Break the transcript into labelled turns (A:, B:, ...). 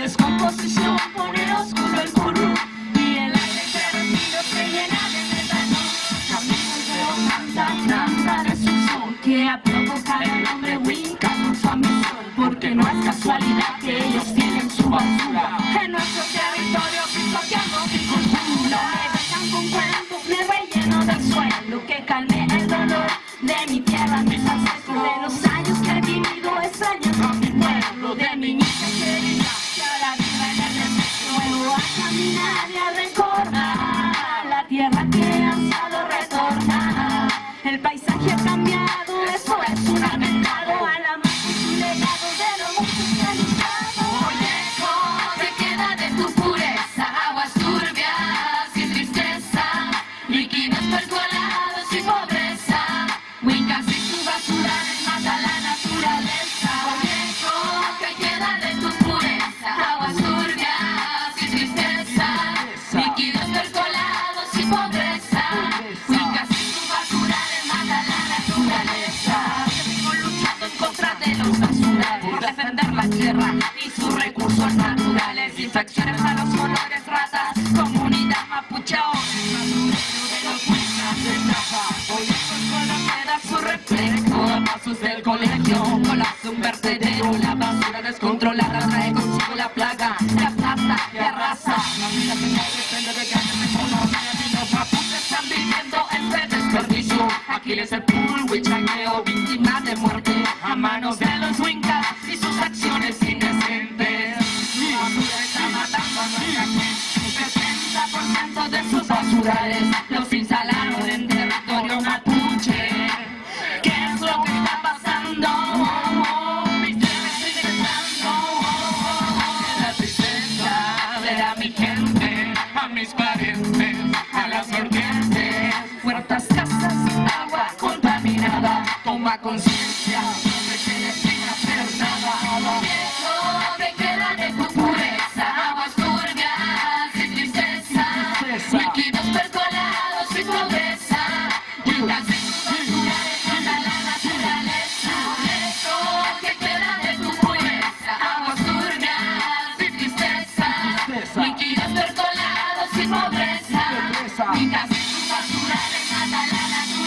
A: descomposición pone oscuro el gurú y el aire perdido se llena de metano. También veo tanta destrucción que ha provocado al hombre Wicca con su ambición, porque no es casualidad que ellos tienen su basura en nuestro territorio pisoteando sin cultura. Me dejan con cuentos, me relleno del suelo que calme el dolor de mi tierra, mis ancestros, de los años que he vivido extrañando a mi pueblo, de mi niña querida que ahora vive en el desierto. Vuelvo a caminar y a recordar la tierra que ansiado retornar. El paisaje ha cambiado, eso es un atentado a la muerte y su legado de lo mucho que ha luchado.
B: Oye, ¿qué queda de tu pureza? Aguas turbias y tristeza, líquidos percolados y pobreza. Wiccas y su basura desmata la naturaleza. Oye, ¿qué queda de tu pureza? Aguas turbias y tristeza, líquidos percolados y pobreza. Wiccas y su basura desmata la naturaleza. Seguimos luchando en contra de los basurales, por defender la tierra y sus recursos naturales. Infracciones a los colores, razas, comunidad mapuche, basurero de los Wiccas de Taja. Hoy el pueblo queda su reflejo a pasos del colegio. Colapsa un vertedero, la basura descontrolada trae consigo la plaga, la plata, la arrasa. La vida se depende de grandes economías y los mapuches están viviendo este desperdicio. Aquiles el pulhuichaqueo, víctima de muerte a manos de los Wiccas y sus acciones indecentes. La basura está matando a nuestra gente. 70% de sus basurales los instalaron en territorio mapuche. ¿Qué es lo que está pasando? Mis tierras siguen estando. La tristeza ver a mi gente, a mis parientes, a las vertientes, huertas, casas, agua contaminada. Toma conciencia, no te quedes sin hacer nada. Viejo, ¿qué queda de tu pureza? Aguas turbias y tristeza, líquidos percolados y pobreza. Wiccas y su basura desmata la naturaleza. Viejo, ¿qué queda de tu pureza? Aguas turbias y tristeza, líquidos percolados y pobreza. Wiccas y su basura desmata la naturaleza.